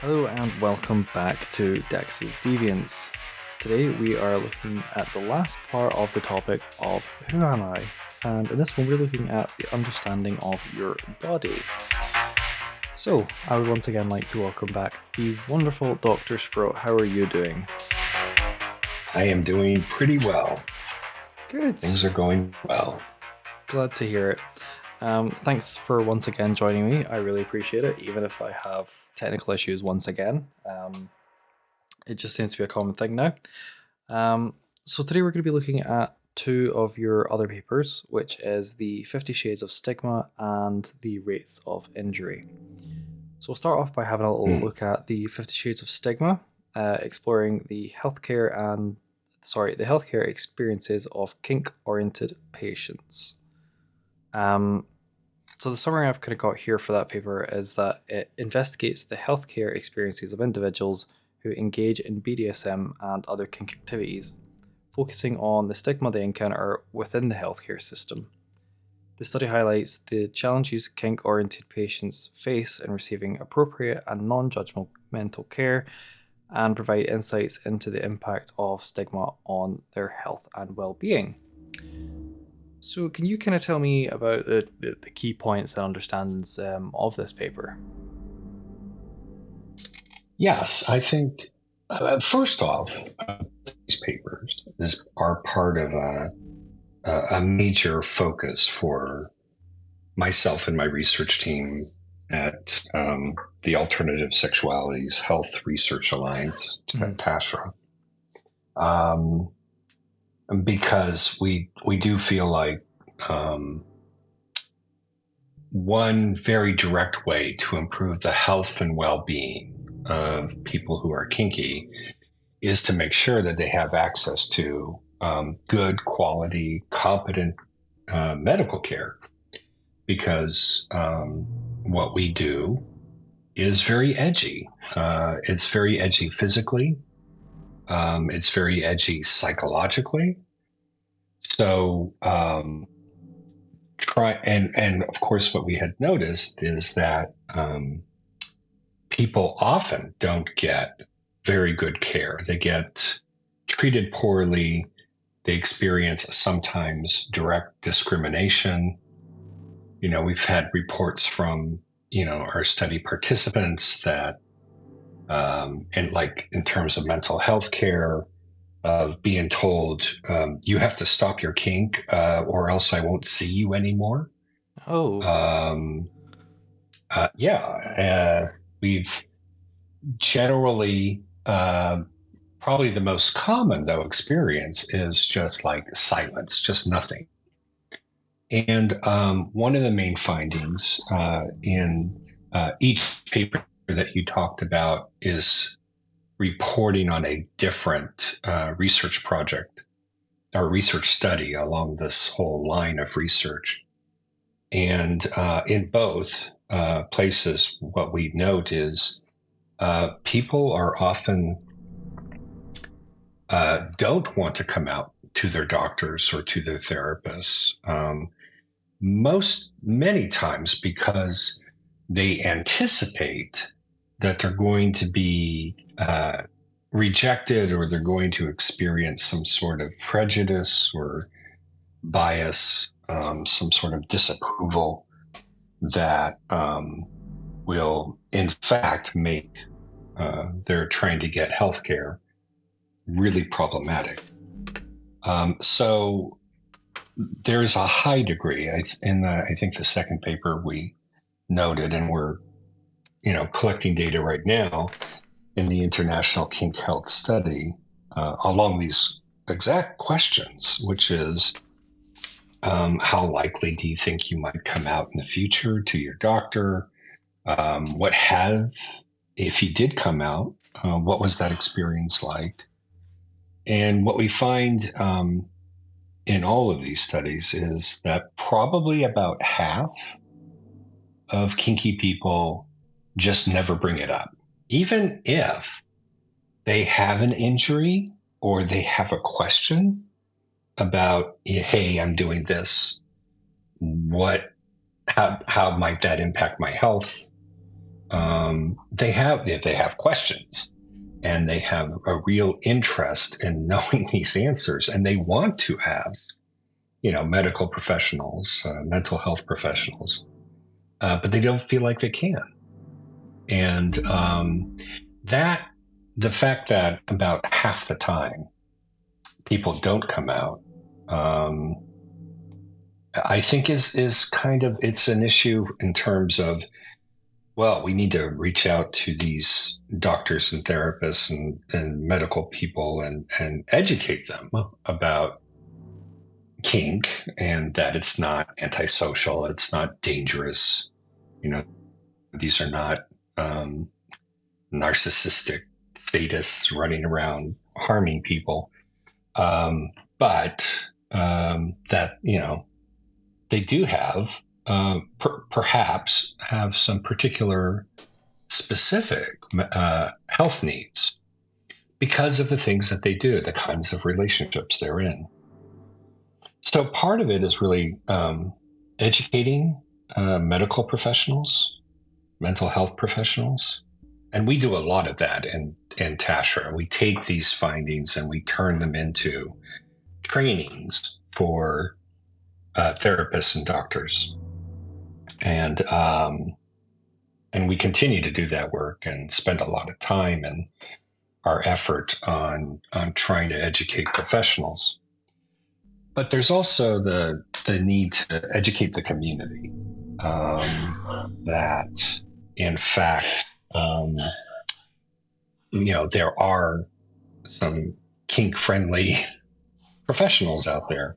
Hello and welcome back to Dex's Deviants. Today we are looking at the last part of the topic of Who Am I? And in this one we're looking at the understanding of your body. So, I would once again like to welcome back the wonderful Dr. Sprott. How are you doing? I am doing pretty well. Good. Things are going well. Glad to hear it. Thanks for once again joining me. I really appreciate it, even if I have technical issues once again. It just seems to be a common thing now. So today we're going to be looking at two of your other papers, which is the 50 Shades of Stigma and the Rates of Injury. So we'll start off by having a little look at the 50 Shades of Stigma, exploring the healthcare experiences of kink-oriented patients. So the summary I've kind of got here for that paper is that it investigates the healthcare experiences of individuals who engage in BDSM and other kink activities, focusing on the stigma they encounter within the healthcare system. The study highlights the challenges kink-oriented patients face in receiving appropriate and non-judgmental care and provide insights into the impact of stigma on their health and well-being. So, can you kind of tell me about the key points and understandings of this paper? Yes, I think, first off, these papers are part of a major focus for myself and my research team at the Alternative Sexualities Health Research Alliance, Mhm. TASHRA, um, because we do feel like one very direct way to improve the health and well-being of people who are kinky is to make sure that they have access to good quality, competent medical care. Because what we do is very edgy. It's very edgy physically. It's very edgy psychologically. So and of course, what we had noticed is that people often don't get very good care. They get treated poorly. They experience sometimes direct discrimination. We've had reports from, our study participants that, and like in terms of mental health care, of being told, you have to stop your kink or else I won't see you anymore. Oh, Um, yeah, we've generally probably the most common though experience is just like silence, just nothing. And one of the main findings in each paper that you talked about is reporting on a different research project or research study along this whole line of research. And in both places, what we note is people are often don't want to come out to their doctors or to their therapists. Many times because they anticipate that they're going to be rejected or they're going to experience some sort of prejudice or bias, some sort of disapproval that will, in fact, make their trying to get healthcare really problematic. So there's a high degree. I think the second paper we noted, and we're collecting data right now in the International Kink Health Study along these exact questions, which is how likely do you think you might come out in the future to your doctor? If you did come out, what was that experience like? And what we find in all of these studies is that probably about half of kinky people just never bring it up. Even if they have an injury or they have a question about, hey, I'm doing this, how might that impact my health? they have questions, and they have a real interest in knowing these answers, and they want to have, medical professionals, mental health professionals, but they don't feel like they can. And that the fact that about half the time people don't come out, um, I think is kind of, it's an issue in terms of, well, we need to reach out to these doctors and therapists and medical people and educate them about kink, and that it's not antisocial, it's not dangerous. You know, these are not um, narcissistic sadists running around harming people. But that, they do have, perhaps have some particular specific health needs because of the things that they do, the kinds of relationships they're in. So part of it is really educating medical professionals, mental health professionals. And we do a lot of that in Tashra. We take these findings and we turn them into trainings for therapists and doctors. And we continue to do that work and spend a lot of time and our effort on trying to educate professionals. But there's also the need to educate the community, that in fact, there are some kink friendly professionals out there,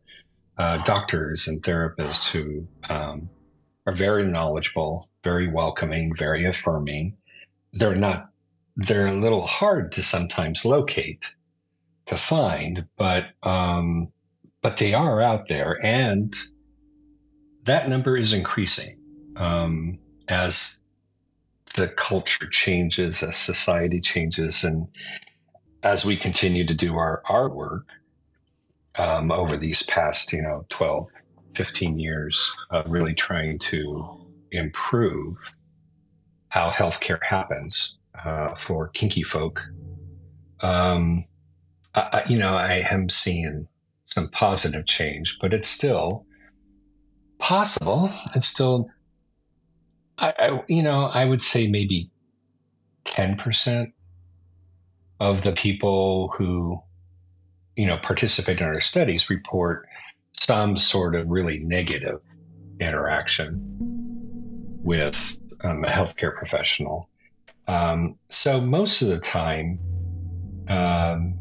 doctors and therapists who are very knowledgeable, very welcoming, very affirming. They're not, they're a little hard to sometimes locate, to find, but they are out there, and that number is increasing as the culture changes, as society changes, and as we continue to do our work over these past 12, 15 years, really trying to improve how healthcare happens for kinky folk. um, I am seeing some positive change, but it's still possible. It's still, I would say maybe 10% of the people who, participate in our studies report some sort of really negative interaction with a healthcare professional. So most of the time, um,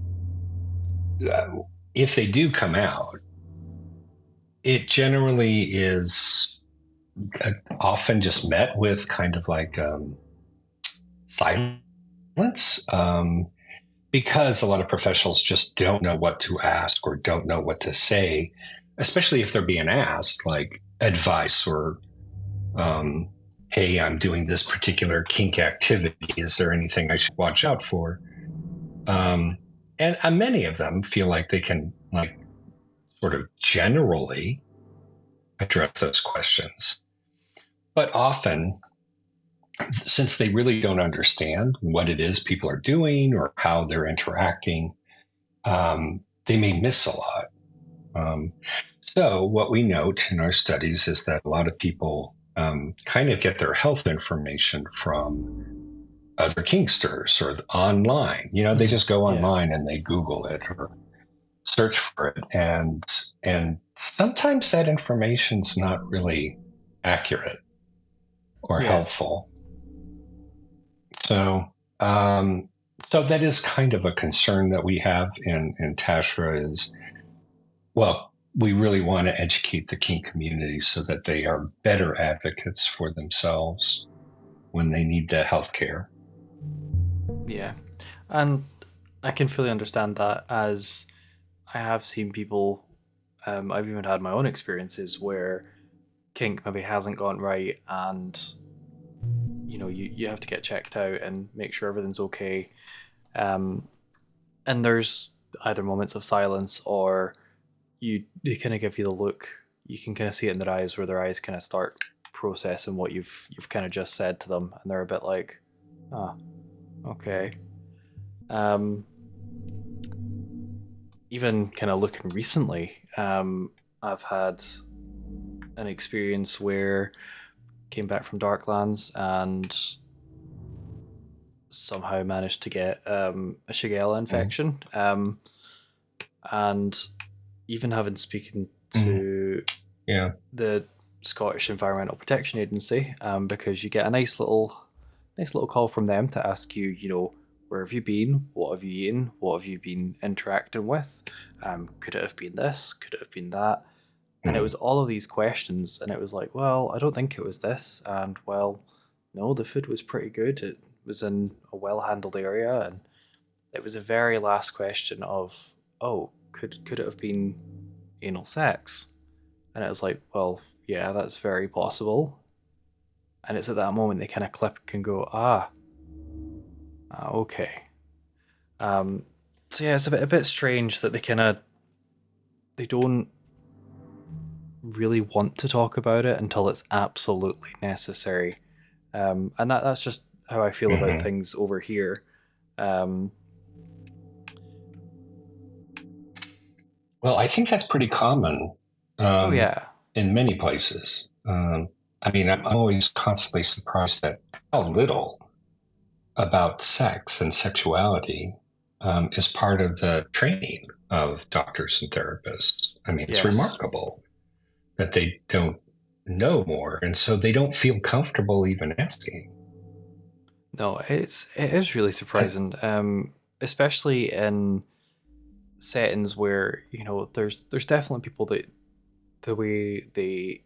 if they do come out, it generally is often just met with kind of like silence, um, because a lot of professionals just don't know what to ask or don't know what to say, especially if they're being asked like advice or, um, hey, I'm doing this particular kink activity. Is there anything I should watch out for? Um, and many of them feel like they can like sort of generally address those questions. But often, since they really don't understand what it is people are doing or how they're interacting, they may miss a lot. Um, so, what we note in our studies is that a lot of people kind of get their health information from other kinksters or online. They Mhm. just go Yeah. online and they Google it or search for it, and sometimes that information's not really accurate or Yes. helpful. So, um, so that is kind of a concern that we have in Tashra is, well, we really want to educate the kink community so that they are better advocates for themselves when they need the health care. Yeah. And I can fully understand that, as I have seen people, I've even had my own experiences where kink maybe hasn't gone right, and you have to get checked out and make sure everything's okay. Um, and there's either moments of silence, or they kind of give you the look. You can kind of see it in their eyes, where their eyes kind of start. processing what you've kind of just said to them, and they're a bit like, "Ah, okay." Um, Even kind of looking recently, I've had an experience where came back from Darklands and somehow managed to get a Shigella Mm-hmm. infection. And even having spoken Mm-hmm. to Yeah. the Scottish Environmental Protection Agency, because you get a nice little call from them to ask you, where have you been? What have you eaten? What have you been interacting with? Could it have been this? Could it have been that? And it Mm-hmm. was all of these questions, and it was like, well, I don't think it was this, and well, no, the food was pretty good. It was in a well handled area, and it was a very last question of, oh, could it have been anal sex? And it was like, well, yeah, that's very possible. And it's at that moment they kind of click and go, okay. Um, so yeah, it's a bit strange that they don't really want to talk about it until it's absolutely necessary. And that's just how I feel about Mm-hmm. things over here. Um, Well, I think that's pretty common oh um, yeah, in many places. I mean, I'm always constantly surprised at how little about sex and sexuality is part of the training of doctors and therapists. I mean, it's yes, remarkable that they don't know more, and so they don't feel comfortable even asking. no, it is really And surprising, especially in settings where there's definitely people that the way they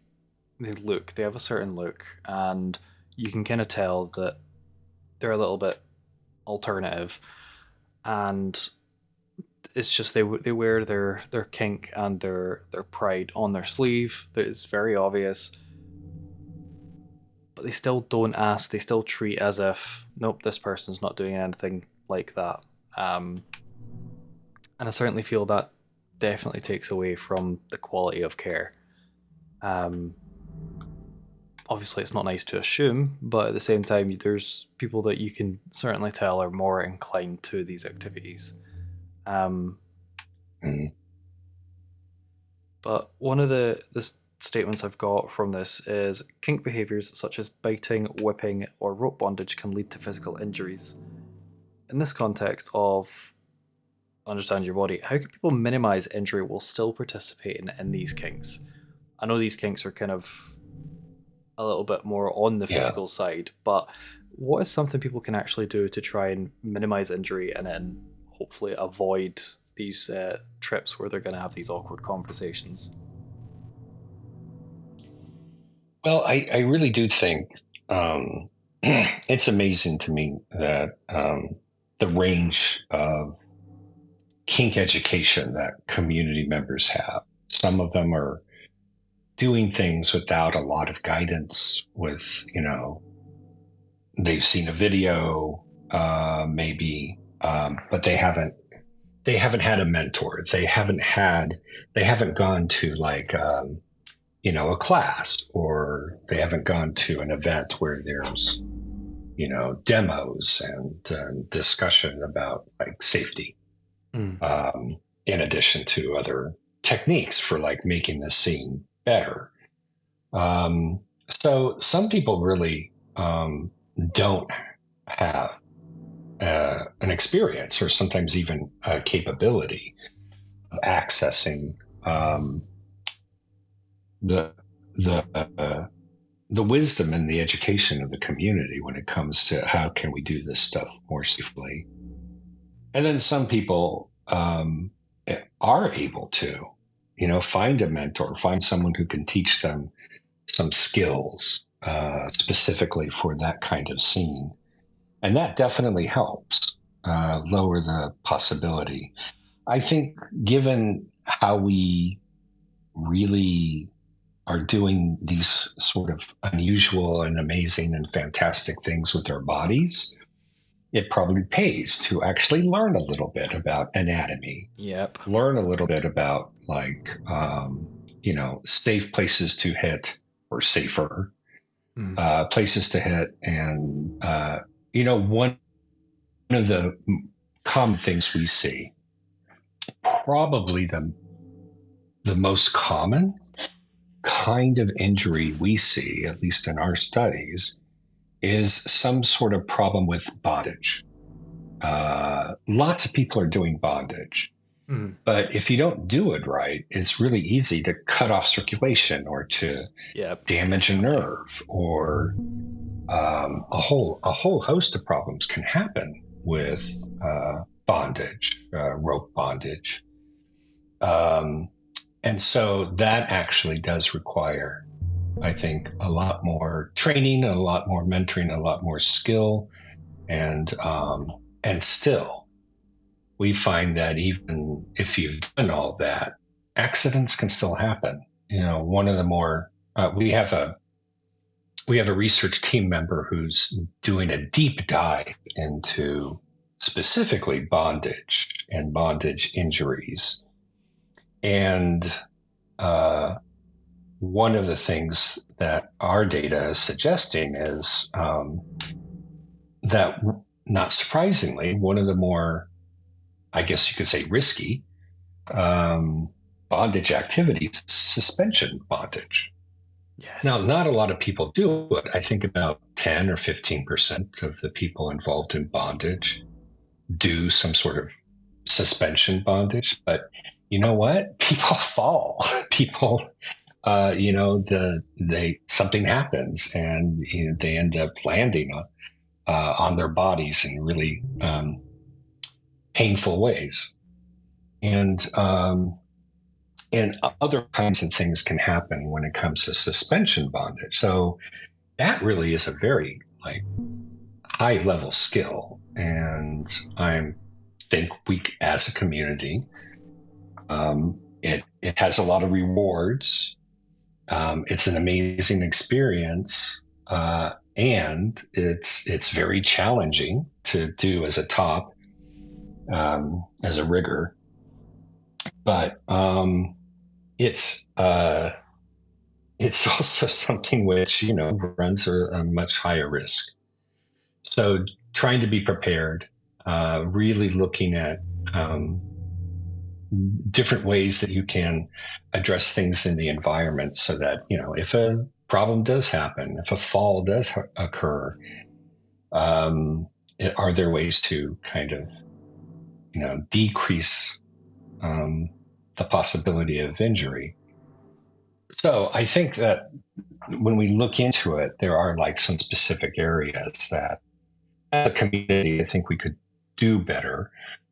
look, they have a certain look, and you can kind of tell that they're a little bit alternative, and it's just they wear their kink and their pride on their sleeve. That is very obvious, but they still don't ask. They still treat as if nope, this person's not doing anything like that. Um, and I certainly feel that definitely takes away from the quality of care. Um, Obviously, it's not nice to assume, but at the same time, there's people that you can certainly tell are more inclined to these activities. Um, mm, but one of the statements I've got from this is kink behaviors such as biting, whipping, or rope bondage can lead to physical injuries. In this context of understand your body, how can people minimize injury while still participating in these kinks? I know these kinks are kind of a little bit more on the yeah. physical side, but what is something people can actually do to try and minimize injury and then hopefully avoid these trips where they're going to have these awkward conversations? Well, I really do think it's amazing to me that the range of kink education that community members have. Some of them are doing things without a lot of guidance, with, they've seen a video, maybe, but they haven't had a mentor. They haven't gone to like, a class, or they haven't gone to an event where there's, demos and discussion about like safety, Mm. in addition to other techniques for like making the scene better. So some people really don't have an experience, or sometimes even a capability of accessing um, the the the wisdom and the education of the community when it comes to how can we do this stuff more safely. And then some people are able to, find a mentor, find someone who can teach them some skills specifically for that kind of scene. And that definitely helps lower the possibility. I think, given how we really are doing these sort of unusual and amazing and fantastic things with our bodies, it probably pays to actually learn a little bit about anatomy, Yep. learn a little bit about like, safe places to hit, or safer. Mm. places to hit, and one of the common things we see, probably the most common kind of injury we see, at least in our studies, is some sort of problem with bondage. Lots of people are doing bondage, Mm. but if you don't do it right, it's really easy to cut off circulation or to Yeah, damage a definitely. nerve, or a whole host of problems can happen with bondage, rope bondage. Um, and so that actually does require, I think, a lot more training, a lot more mentoring, a lot more skill, and still, we find that even if you've done all that, accidents can still happen. One of the more we have a research team member who's doing a deep dive into specifically bondage and bondage injuries. And uh, one of the things that our data is suggesting is that, not surprisingly, one of the more, I guess you could say, risky um, bondage activities is suspension bondage. Now, Yes. not a lot of people do it. I think about 10 or 15% of the people involved in bondage do some sort of suspension bondage. But you know what? People fall. People, they something happens, and they end up landing on their bodies in really painful ways. And other kinds of things can happen when it comes to suspension bondage. So that really is a very like high level skill, and I think we, as a community, it has a lot of rewards. It's an amazing experience, and it's very challenging to do as a top, as a rigger. But it's also something which runs a much higher risk. So trying to be prepared, really looking at um, different ways that you can address things in the environment, so that if a problem does happen, if a fall does occur, um, are there ways to kind of decrease um, the possibility of injury. So I think that when we look into it, there are like some specific areas that, as a community, I think we could do better,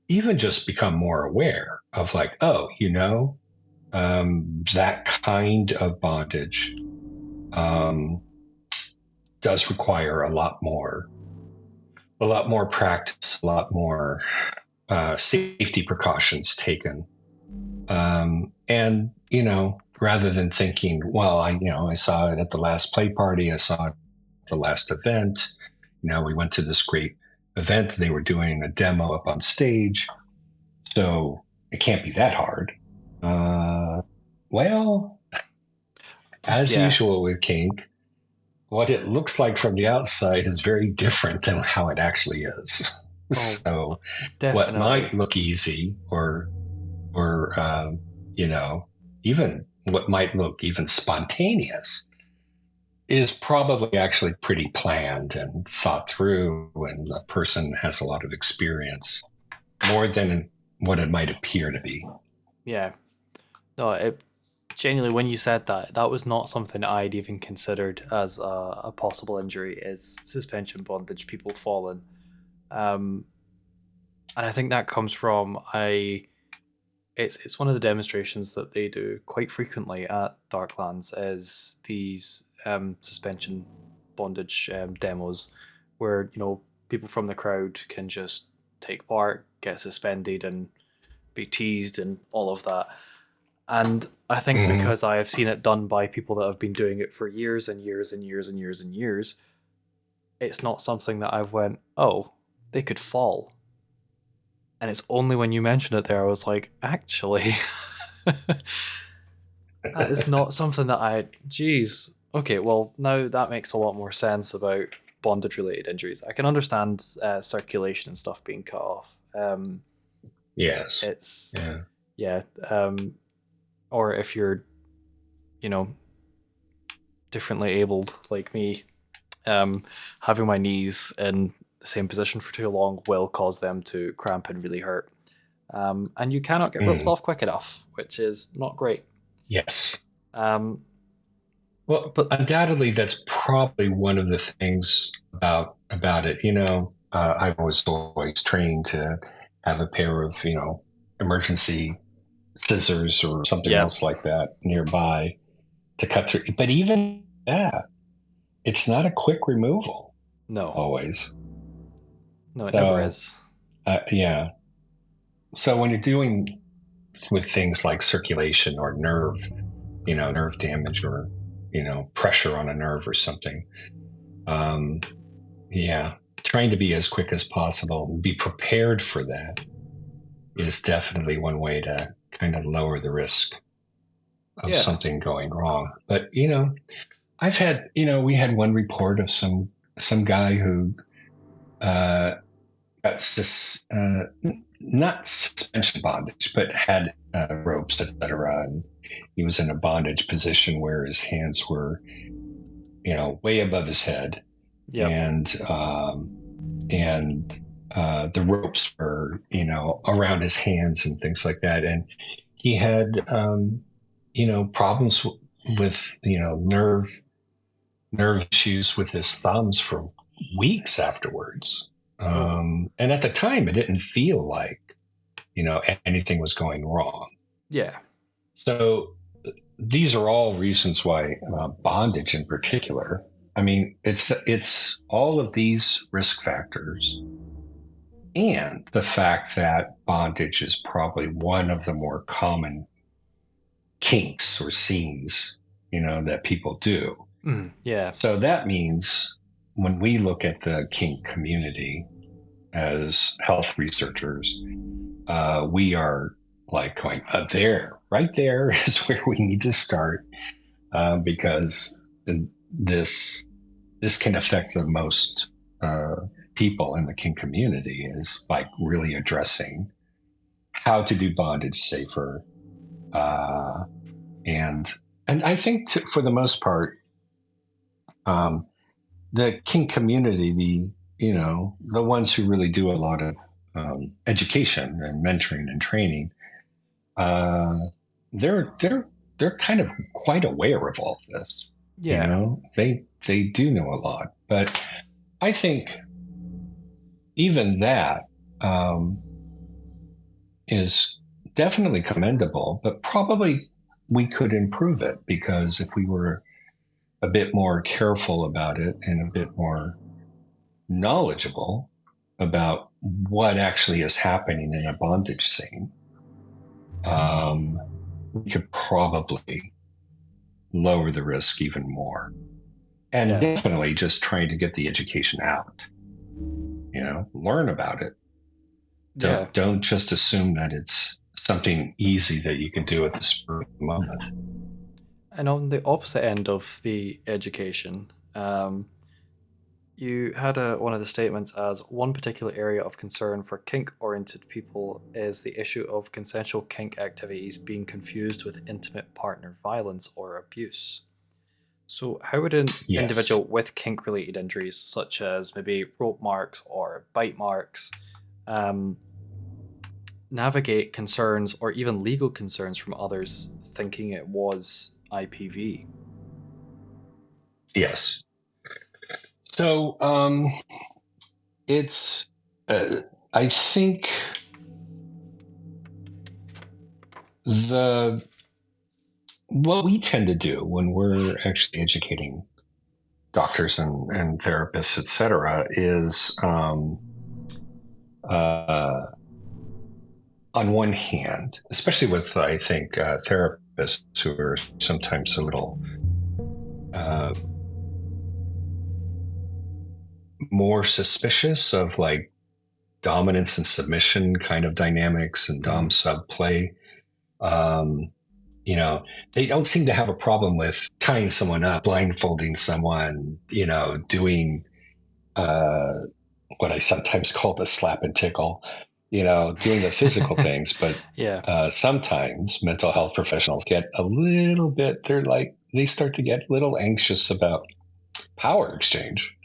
even just become more aware of, like, oh, that kind of bondage um, does require a lot more practice, a lot more safety precautions taken. And rather than thinking, well, I saw it at the last play party, I saw it at the last event. We went to this great event. They were doing a demo up on stage, so it can't be that hard. Uh, well, as Yeah. usual with kink, what it looks like from the outside is very different than how it actually is. Oh, So, what might definitely. look easy, or you know, even what might look even spontaneous, is probably actually pretty planned and thought through, and a person has a lot of experience, more than what it might appear to be. Yeah. No, it genuinely, when you said that, that was not something I'd even considered as a possible injury. Is suspension bondage, people falling, um, and I think that comes from I. It's one of the demonstrations that they do quite frequently at Darklands is these suspension bondage demos, where people from the crowd can just take part, get suspended, and be teased and all of that. And I think Mm-hmm. because I have seen it done by people that have been doing it for years and years and years and years and years, it's not something that I've went, oh, they could fall. And it's only when you mentioned it there I was like, actually, that is not something that geez. Okay, well, now that makes a lot more sense about bondage related injuries. I can understand circulation and stuff being cut off. Yes. It's, Yeah. yeah, or if you're, you know, differently abled like me, um, having my knees in the same position for too long will cause them to cramp and really hurt. And you cannot get ropes Mm, off quick enough, which is not great. yes. Um, Well, but undoubtedly, that's probably one of the things about it. I was always trained to have a pair of emergency scissors or something yeah, else like that nearby to cut through. But even that, it's not a quick removal no, always. no, it never So is. yeah. So when you're doing with things like circulation or nerve damage or pressure on a nerve or something, um, yeah, trying to be as quick as possible and be prepared for that is definitely one way to kind of lower the risk of Yeah, something going wrong. But I've had we had one report of some guy who uh, got not suspension bondage, but had ropes, etc. And he was in a bondage position where his hands were way above his head, yep. and the ropes were around his hands and things like that, and he had problems with nerve issues with his thumbs for weeks afterwards. Oh, And at the time, it didn't feel like anything was going wrong. yeah, So these are all reasons why bondage, in particular. I mean, it's all of these risk factors and the fact that bondage is probably one of the more common kinks or scenes, that people do. yeah, So that means when we look at the kink community as health researchers, we are like going, right there is where we need to start, because this this can affect the most uh, people in the kink community is like really addressing how to do bondage safer, uh, and I think for the most part, um, the kink community, the ones who really do a lot of education and mentoring and training, uh, they're they're they're kind of quite aware of all this. yeah, They do know a lot, but I think even that um, is definitely commendable. But probably we could improve it, because if we were a bit more careful about it and a bit more knowledgeable about what actually is happening in a bondage scene, um, we could probably lower the risk even more. And yeah, definitely just trying to get the education out, learn about it. yeah. Don't just assume that it's something easy that you can do at the spur of the moment. And on the opposite end of the education, you had one of the statements as one particular area of concern for kink oriented people is the issue of consensual kink activities being confused with intimate partner violence or abuse. So, how would an Yes. individual with kink related injuries, such as maybe rope marks or bite marks, um, navigate concerns or even legal concerns from others thinking it was IPV? Yes. So it's, I think the what we tend to do when we're actually educating doctors and therapists, et cetera, is uh, on one hand, especially with, I think, therapists who are sometimes a little uh, more suspicious of like dominance and submission kind of dynamics and dom Mm, sub play. Um, You know, they don't seem to have a problem with tying someone up, blindfolding someone, doing uh, what I sometimes call the slap and tickle, doing the physical things. But Yeah. sometimes mental health professionals get a little bit, they start to get a little anxious about power exchange.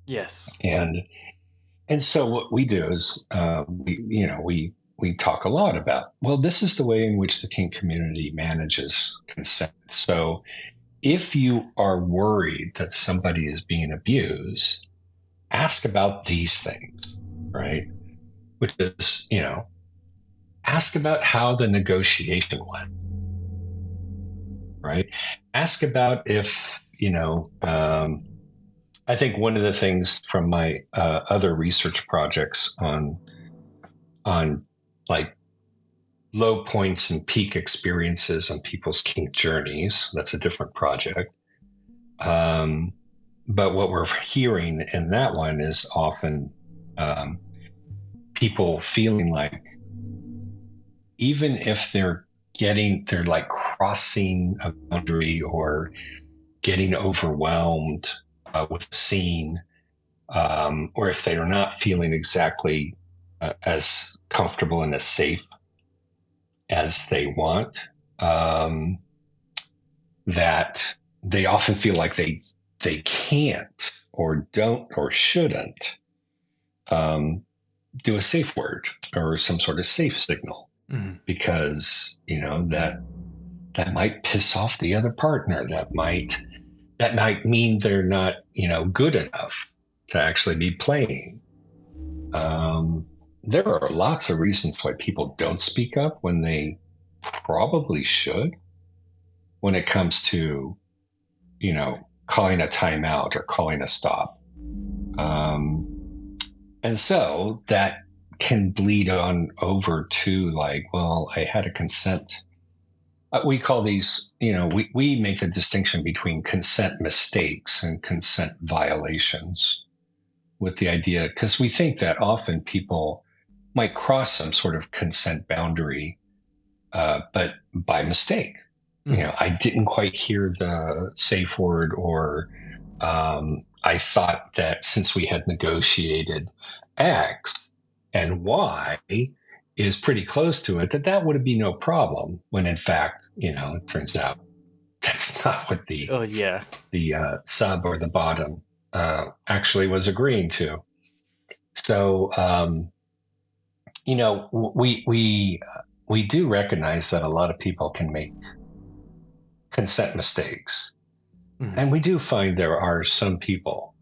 Yes. And so what we do is we talk a lot about, well, this is the way in which the kink community manages consent. So if you are worried that somebody is being abused, ask about these things, right? Which is, ask about how the negotiation went, right? Ask about if, I think one of the things from my other research projects on like low points and peak experiences on people's kink journeys, that's a different project. Um, but what we're hearing in that one is often um, people feeling like even if they're like crossing a boundary or getting overwhelmed with a scene, or if they are not feeling exactly as comfortable and as safe as they want, um, that they often feel like they can't or don't or shouldn't um, do a safe word or some sort of safe signal Mm-hmm. because that might piss off the other partner. That might mean they're not good enough to actually be playing. Um, there are lots of reasons why people don't speak up when they probably should when it comes to calling a timeout or calling a stop. Um, and so that can bleed on over to like, well, I had a consent. We call these, we make the distinction between consent mistakes and consent violations with the idea, because we think that often people might cross some sort of consent boundary, but by mistake. Mm-hmm. I didn't quite hear the safe word, or I thought that since we had negotiated X and Y is pretty close to it, that would be no problem. When in fact, it turns out that's not what the Oh yeah. sub or the bottom actually was agreeing to. So we do recognize that a lot of people can make consent mistakes. Mm-hmm. And we do find there are some people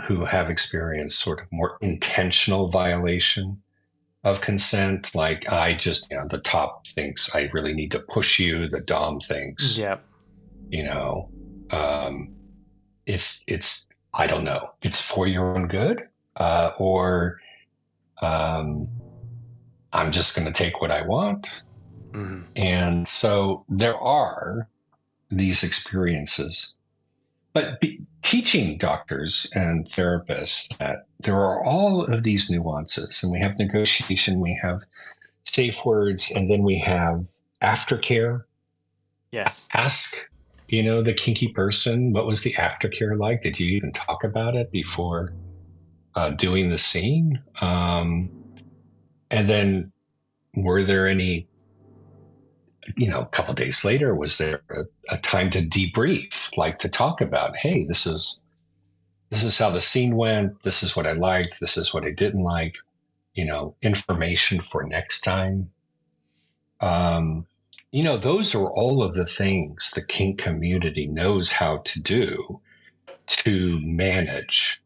who have experienced sort of more intentional violation of consent. Like I just, the top thinks I really need to push you. The dom thinks, Yeah. you know, um, it's I don't know. It's for your own good, or um, I'm just going to take what I want. Mm-hmm. And so there are these experiences. But teaching doctors and therapists that there are all of these nuances, and we have negotiation, we have safe words, and then we have aftercare. Yes. Ask, the kinky person, what was the aftercare like? Did you even talk about it before doing the scene? And then were there any, a couple of days later, was there a time to debrief, like to talk about, hey, this is how the scene went. This is what I liked. This is what I didn't like. Information for next time. Um, those are all of the things the kink community knows how to do to manage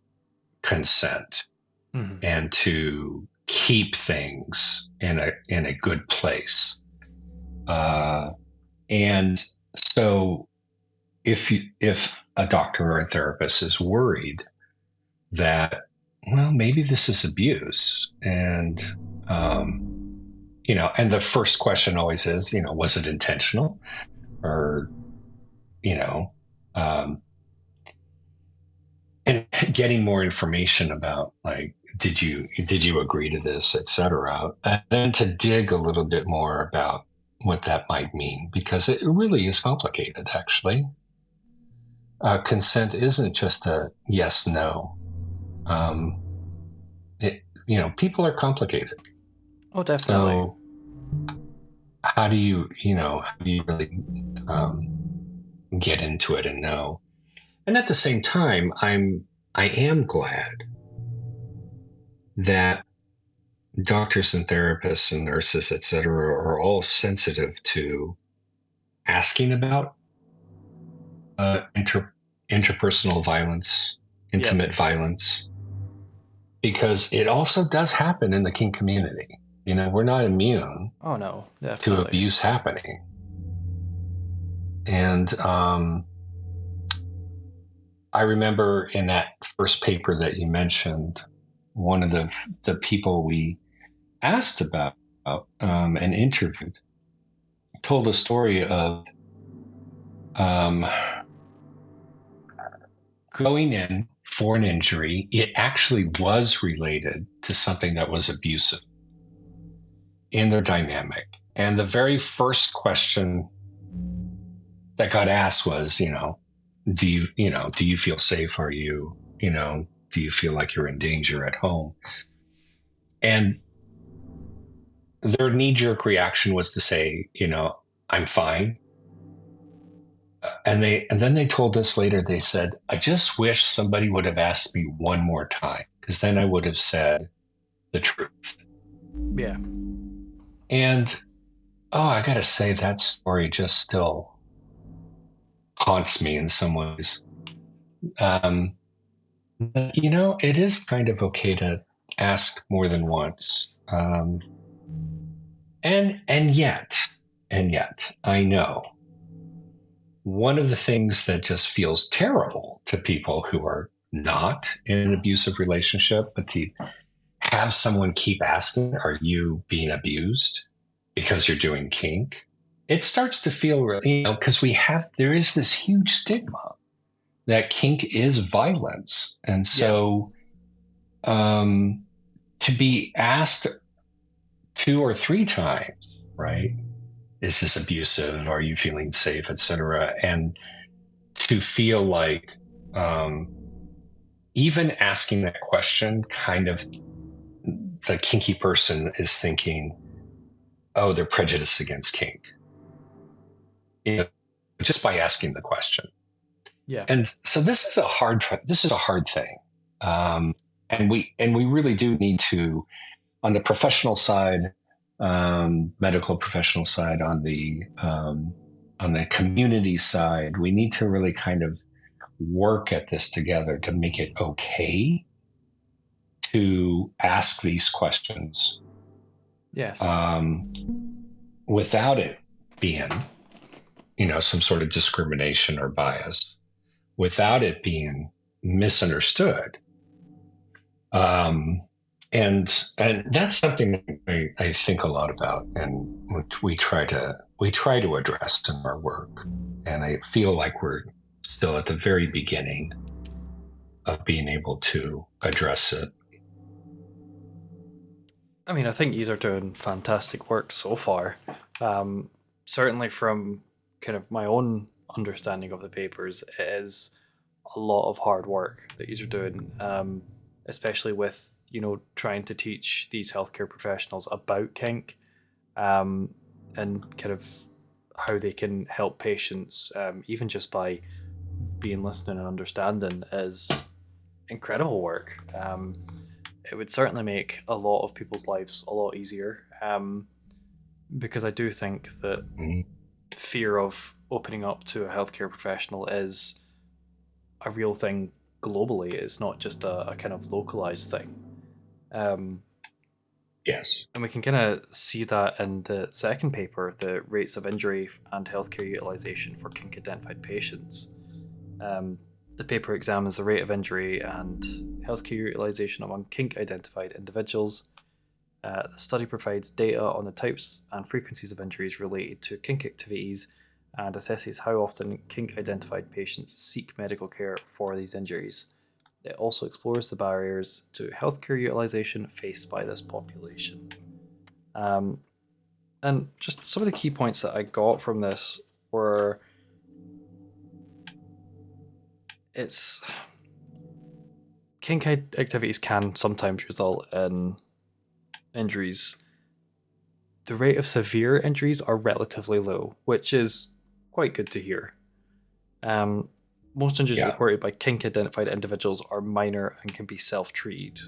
consent Mm-hmm. and to keep things in a good place. Uh, and so, if a doctor or a therapist is worried that, well, maybe this is abuse, um, and the first question always is, was it intentional, or you know um, and getting more information about, like, did you agree to this, etc., and then to dig a little bit more about, what that might mean, because it really is complicated, actually. Consent isn't just a yes, no. Um, People are complicated. Oh, definitely. So how do you really um, get into it and know? And at the same time, I am glad that doctors and therapists and nurses, et cetera, are all sensitive to asking about uh, inter- interpersonal violence, Yep. intimate violence, because it also does happen in the kink community. We're not immune Oh no, to definitely. abuse happening. And I remember in that first paper that you mentioned, one of the people we asked about and interviewed told a story of um, going in for an injury. It actually was related to something that was abusive in their dynamic. And the very first question that got asked was, do you feel safe? Do you feel like you're in danger at home? And their knee jerk reaction was to say, I'm fine. And then they told us later, they said, I just wish somebody would have asked me one more time, because then I would have said the truth. Yeah. And oh, I gotta say that story just still haunts me in some ways. Um, it is kind of okay to ask more than once. And yet, I know one of the things that just feels terrible to people who are not in an abusive relationship, but to have someone keep asking, are you being abused because you're doing kink? It starts to feel really, because there is this huge stigma that kink is violence. And Yeah. so um, to be asked two or three times, right? Is this abusive? Are you feeling safe, etc.? And to feel like um, even asking that question, kind of the kinky person is thinking, oh, they're prejudiced against kink, you know, just by asking the question. Yeah. And so this is a hard thing, and we really do need to, on the professional side, medical professional side, on the community side, we need to really kind of work at this together to make it okay to ask these questions Yes. um, without it being, some sort of discrimination or bias, without it being misunderstood. Um, and that's something I think a lot about, and we try to address in our work. And I feel like we're still at the very beginning of being able to address it. I mean, I think these are doing fantastic work so far. Um, Certainly, from kind of my own understanding of the papers, it is a lot of hard work that these are doing, especially with trying to teach these healthcare professionals about kink, um, and kind of how they can help patients, even just by being listening and understanding, is incredible work. It would certainly make a lot of people's lives a lot easier, because I do think that Mhm. fear of opening up to a healthcare professional is a real thing globally. It's not just a kind of localized thing. Um, Yes. and we can kind of see that in the second paper, the rates of injury and healthcare utilization for kink identified patients. Um, the paper examines the rate of injury and healthcare utilization among kink identified individuals. The study provides data on the types and frequencies of injuries related to kink activities and assesses how often kink identified patients seek medical care for these injuries. It also explores the barriers to healthcare utilization faced by this population. Um, And just some of the key points that I got from this were it's kink activities can sometimes result in injuries. The rate of severe injuries are relatively low, which is quite good to hear. Um, Most injuries Yeah. reported by kink identified individuals are minor and can be self treated.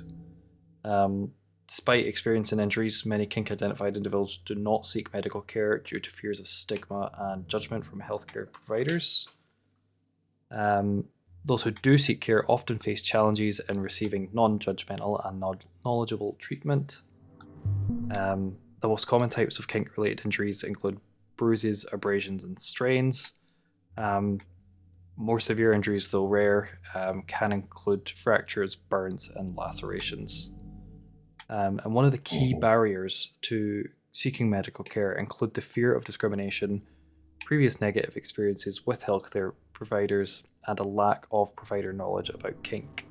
Um, Despite experiencing injuries, many kink identified individuals do not seek medical care due to fears of stigma and judgment from healthcare providers. Um, those who do seek care often face challenges in receiving non judgmental and knowledgeable treatment. The most common types of kink related injuries include bruises, abrasions, and strains. Um, More severe injuries, though rare, can include fractures, burns, and lacerations. And one of the key Mhm. barriers to seeking medical care include the fear of discrimination, previous negative experiences with healthcare providers, and a lack of provider knowledge about kink.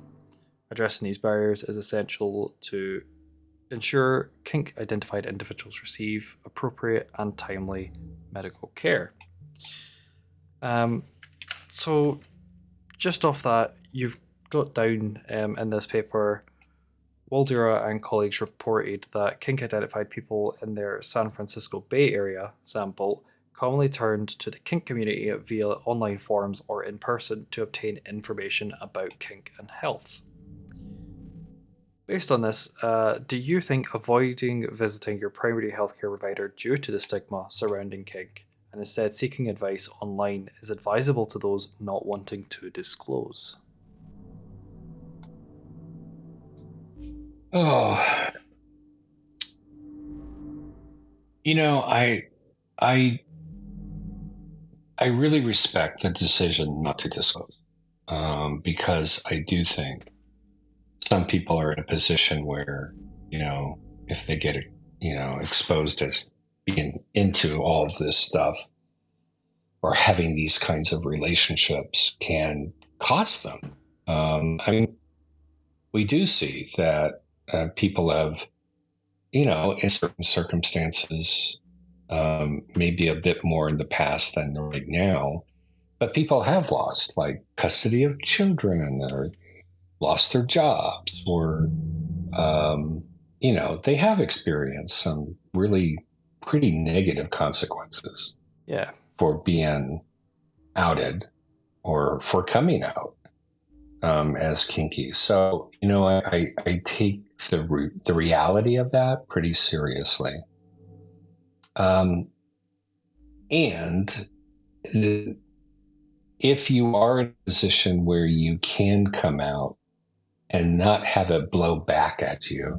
Addressing these barriers is essential to ensure kink identified individuals receive appropriate and timely medical care. Um, so, just off that, you've got down in this paper, Waldura and colleagues reported that kink identified people in their San Francisco Bay Area sample commonly turned to the kink community via online forums or in person to obtain information about kink and health. Based on this, do you think avoiding visiting your primary healthcare provider due to the stigma surrounding kink and instead seeking advice online is advisable to those not wanting to disclose? Oh, you know, I I really respect the decision not to disclose, because I do think some people are in a position where, you know, if they get, exposed as being into all of this stuff or having these kinds of relationships can cost them. I mean, we do see that people have, in certain circumstances, maybe a bit more in the past than right now, but people have lost like custody of children or lost their jobs or they have experienced some really pretty negative consequences Yeah, for being outed or for coming out as kinky. So, I take the reality of that pretty seriously. Um, and if you are in a position where you can come out and not have it blow back at you,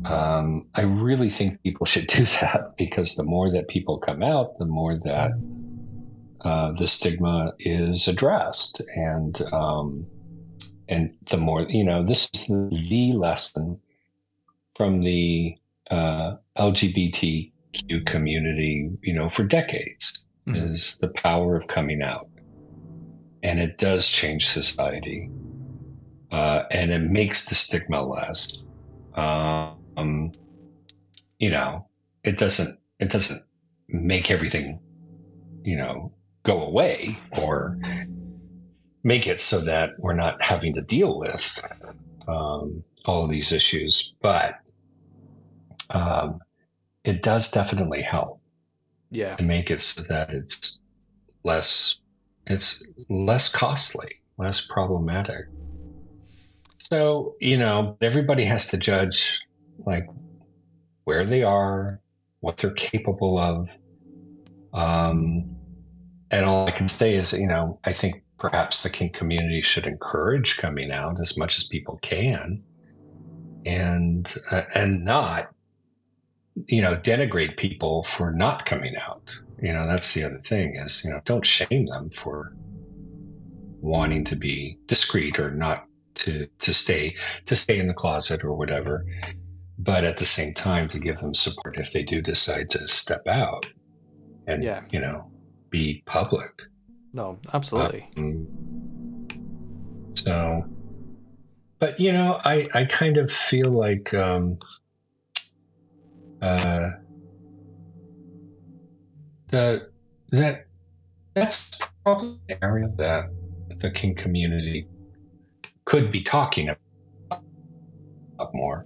I really think people should do that because the more that people come out, the more that the stigma is addressed, and the more this is the lesson from the LGBTQ community, for decades, mhm. is the power of coming out, and it does change society, and it makes the stigma less. Um, you know, it doesn't make everything go away or make it so that we're not having to deal with all of these issues, but um, it does definitely help Yeah, to make it so that less it's less costly, less problematic. So everybody has to judge like where they are, what they're capable of. Um, and all I can say is, I think perhaps the kink community should encourage coming out as much as people can, and not, denigrate people for not coming out. That's the other thing is, don't shame them for wanting to be discreet or not to stay in the closet or whatever. But at the same time, to give them support if they do decide to step out and yeah. be public. No, absolutely. Um, so, but I kind of feel like uh, the that that's probably an area that the kink community could be talking about more,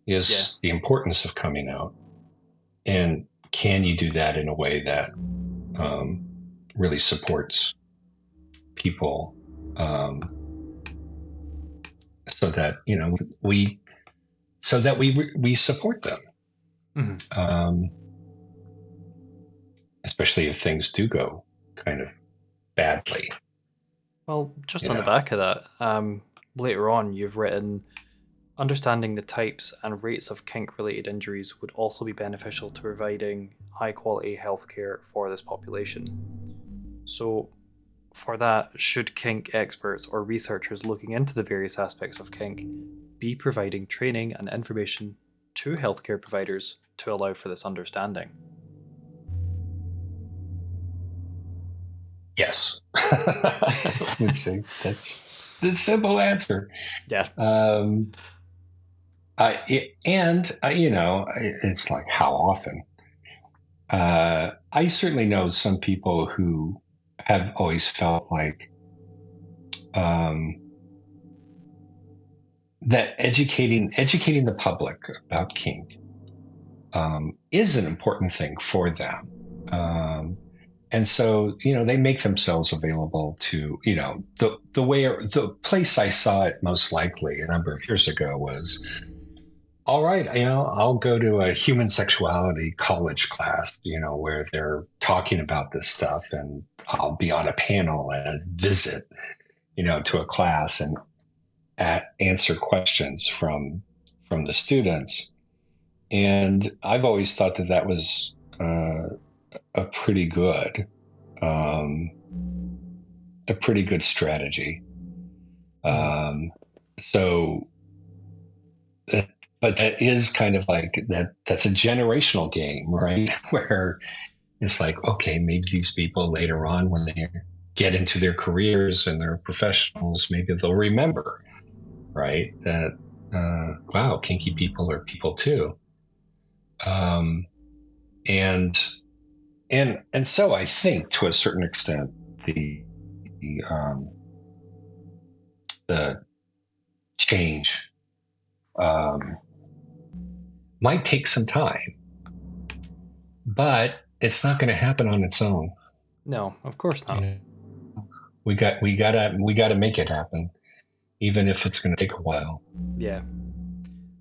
Yeah. is the importance of coming out, and can you do that in a way that um, really supports people, um, so that we we support them, Mhm. um, especially if things do go kind of badly. Well, just You on the know, back of that, later on you've written understanding the types and rates of kink related injuries would also be beneficial to providing high quality healthcare for this population. So, for that, should kink experts or researchers looking into the various aspects of kink be providing training and information to healthcare providers to allow for this understanding? yes. I would say that's the simple answer. Yeah. Um, it's like how often. I certainly know some people who have always felt like um, that educating the public about kink is an important thing for them. And so, they make themselves available to, the place I saw it most likely a number of years ago was, all right, I'll go to a human sexuality college class, where they're talking about this stuff, and I'll be on a panel and visit, to a class and answer questions from the students. And I've always thought that that was a pretty good um, a pretty good strategy. Mhm. Um, so, that, but that is kind of like that. That's a generational game, right? Where it's like, okay, maybe these people later on, when they get into their careers and they're professionals, maybe they'll remember, right? That wow, kinky people are people too. Um, and and so I think to a certain extent the, um, the change um, might take some time, but it's not going to happen on its own. No, of course You not. know, we gotta make it happen, even if it's going to take a while. Yeah.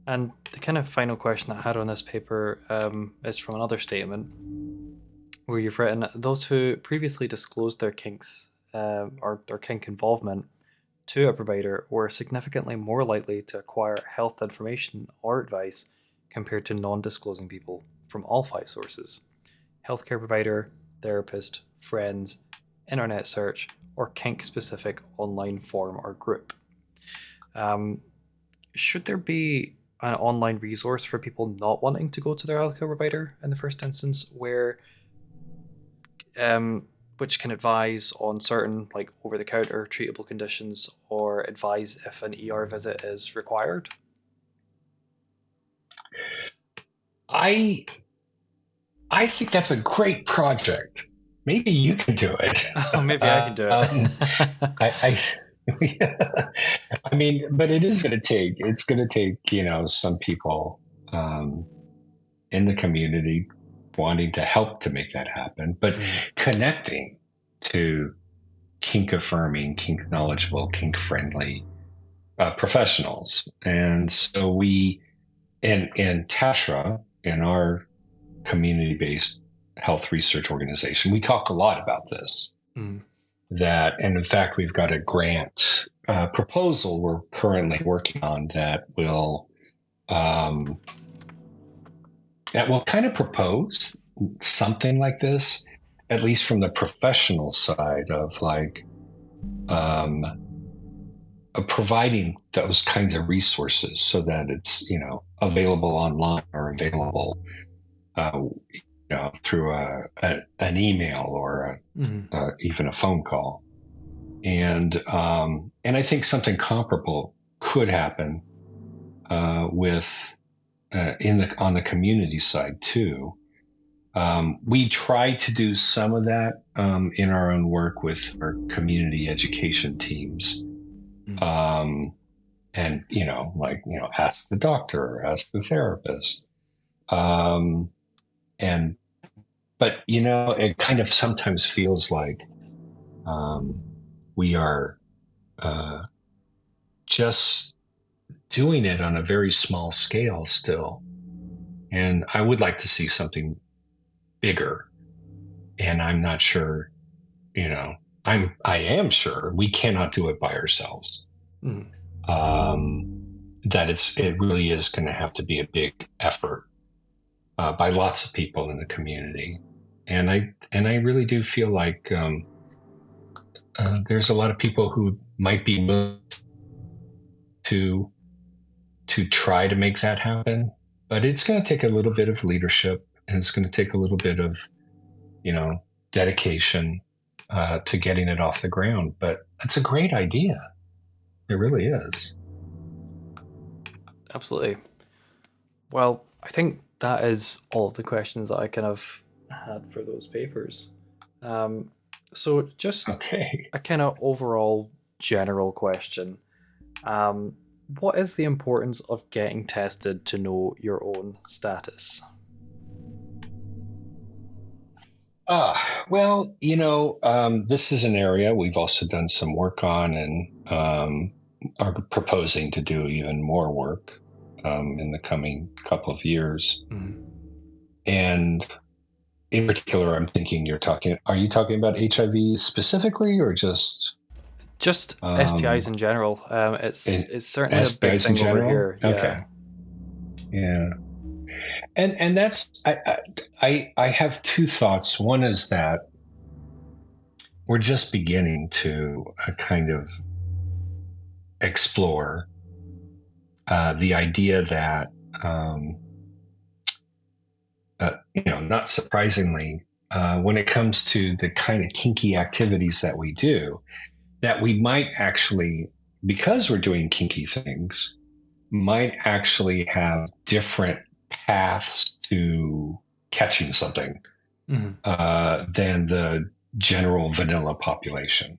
And the kind of final question I had on this paper is from another statement where you've written those who previously disclosed their kinks or their kink involvement to a provider were significantly more likely to acquire health information or advice compared to non disclosing people from all five sources: healthcare provider, therapist, friends, internet search, or kink specific online forum or group. Um, should there be an online resource for people not wanting to go to their healthcare provider in the first instance, where which can advise on certain like over-the-counter treatable conditions or advise if an ER visit is required? I I think that's a great project. Maybe you can do it. Oh, maybe I can do it. I I mean, but it's going to take, some people um, in the community wanting to help to make that happen, but Mhm. connecting to kink affirming, kink knowledgeable, kink friendly professionals. And so in Tashra, in our community based health research organization, we talk a lot about this. Mhm. And in fact, we've got a grant proposal we're currently working on um, that will kind of propose something like this, at least from the professional side of like um, providing those kinds of resources so that it's available online or available through an email or Mhm. even a phone call. And I think something comparable could happen with in the on the community side too. We try to do some of that in our own work with our community education teams. Mm. Um, and, ask the doctor, ask the therapist. Um, and, but, it kind of sometimes feels like um, we are uh, just doing it on a very small scale still. And I would like to see something bigger. And I'm not sure, you know, I am sure we cannot do it by ourselves. Mm. That it really is going to have to be a big effort by lots of people in the community. And I really do feel like there's a lot of people who might be willing to try to make that happen, but it's going to take a little bit of leadership, and it's going to take a little bit of you know dedication to getting it off the ground. But it's a great idea. It really is. Absolutely. Well, I think that is all of the questions that I kind of had for those papers. Um, so, just Okay. a kind of overall general question. Um, what is the importance of getting tested to know your own status? Well, this is an area we've also done some work on, and are proposing to do even more work in the coming couple of years. Mm. And in particular, are you talking about HIV specifically, or just Just um, STIs in general. It's in it's certainly a big STIs in thing over general? here. Yeah. Okay. Yeah. And that's, I have two thoughts. One is that we're just beginning to kind of explore the idea that, um, not surprisingly, when it comes to the kind of kinky activities that we do, that we might actually, because we're doing kinky things, might actually have different paths to catching something Mm. than the general vanilla population.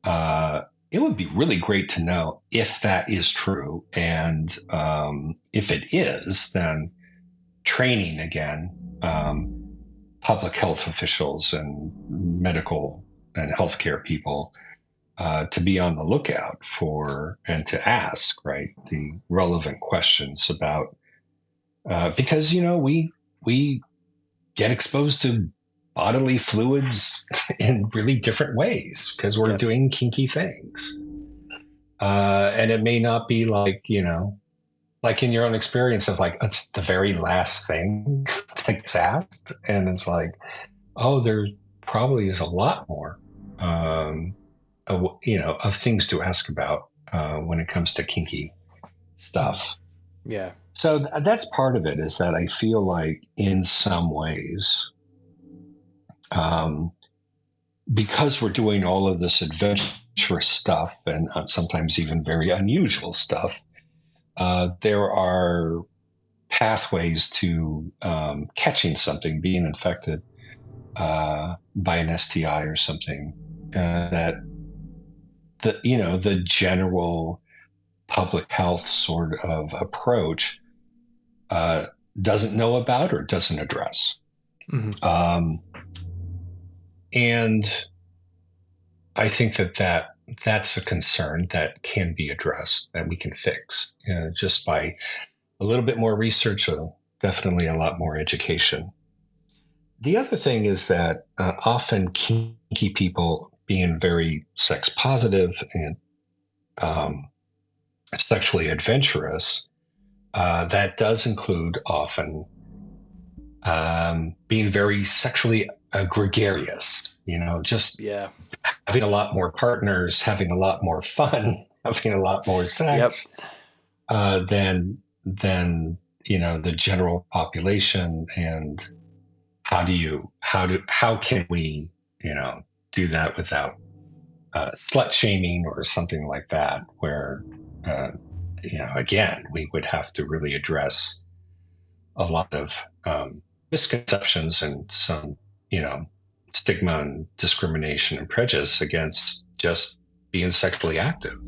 It would be really great to know if that is true. And if it is, then training again, public health officials and medical and healthcare people to be on the lookout for and to ask, right, the relevant questions about, because, we get exposed to bodily fluids in really different ways because we're Yep. doing kinky things. And it may not be like in your own experience of like, it's the very last thing that's asked. And it's like, oh, there probably is a lot more, of things to ask about when it comes to kinky Mm. stuff. Yeah. So that's part of it, is that I feel like in some ways, um, because we're doing all of this adventurous stuff and sometimes even very unusual stuff, there are pathways to catching something, being infected by an STI or something that the general public health sort of approach uh, doesn't know about or doesn't address. Mm. Um, and I think that's a concern that can be addressed, that we can fix just by a little bit more research, definitely a lot more education. The other thing is that often kinky people, being very sex positive and um, sexually adventurous, that does include often being very sexually gregarious, just Yeah. having a lot more partners, having a lot more fun, having a lot more Yep. sex than the general population. And how can we do that without slut shaming or something like that, where uh, again we would have to really address a lot of misconceptions and some, you know, stigma and discrimination and prejudice against just being sexually active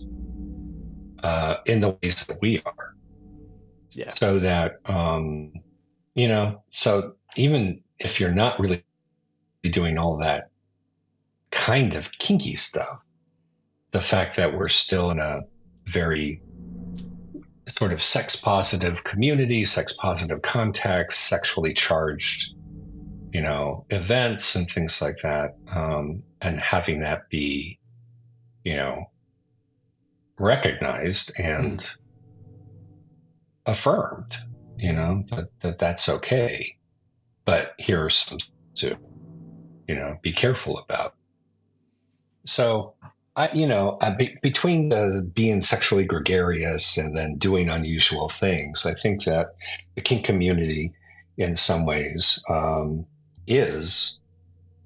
in the ways that we are. Yeah. So that, so even if you're not really doing all that kind of kinky stuff, the fact that we're still in a very sort of sex positive community, sex positive context, sexually charged, events and things like that, and having that be, you know, recognized Mm. and affirmed, that's okay. But here are some to, be careful about. So, between the being sexually gregarious and then doing unusual things, I think that the kink community, in some ways, is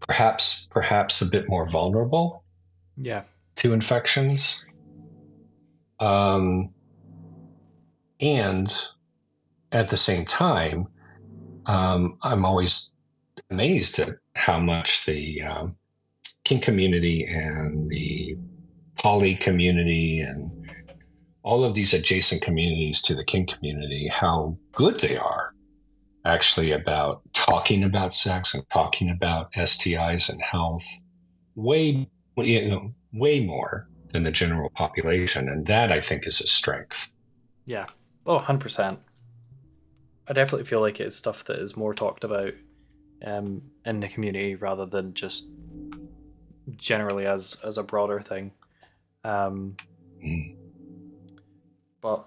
perhaps a bit more vulnerable Yeah. to infections, um, and at the same time, I'm always amazed at how much the kink community and the poly community and all of these adjacent communities to the kink community, how good they are actually about talking about sex and talking about STIs and health, way more than the general population, and that I think is a strength. Yeah. Oh, 100%. I definitely feel like it's stuff that is more talked about in the community rather than just generally as a broader thing. Um, Mm. but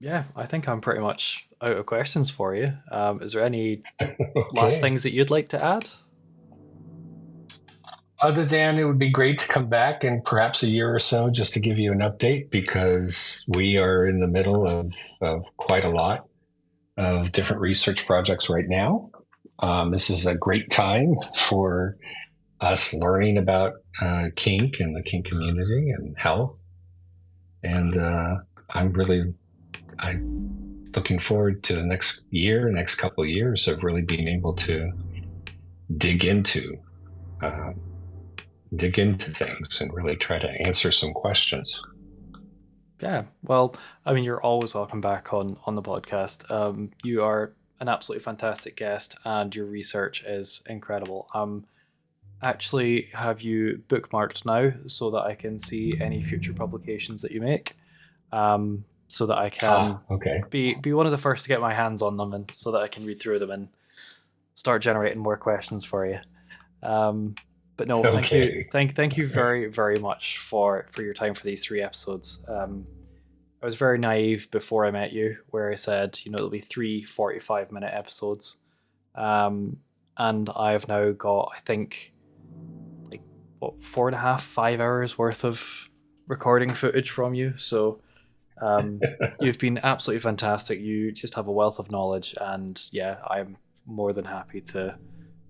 yeah, I think I'm pretty much out of questions for you. Is there any last Okay. things that you'd like to add? Other than it would be great to come back in perhaps a year or so just to give you an update because we are in the middle of quite a lot of different research projects right now. This is a great time for us learning about kink and the kink community and health. And I'm looking forward to the next couple of years of really being able to dig into uh, dig into things and really try to answer some questions. Yeah. Well, I mean, you're always welcome back on the podcast. You are an absolutely fantastic guest, and your research is incredible. Actually have you bookmarked now so that I can see any future publications that you make, so that I can Okay. be one of the first to get my hands on them, and so that I can read through them and start generating more questions for you. Um, but no, thank you, Okay. thank you very very much for your time for these 3 episodes. I was very naive before I met you, where I said, it'll be 3 45-minute episodes, um, and I've now got, I think, like, what, 4.5 5 hours worth of recording footage from you. So you've been absolutely fantastic. You just have a wealth of knowledge, and yeah, I'm more than happy to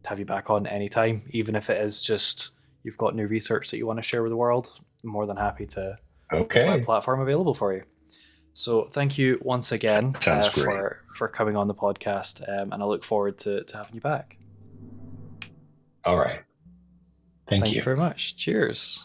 have you back on anytime, even if it is just you've got new research that you want to share with the world. I'm more than happy to make my Okay. platform available for you. So thank you once again Sounds great. for coming on the podcast, and I look forward to having you back. All right. Thank Thank you you. very much. Cheers.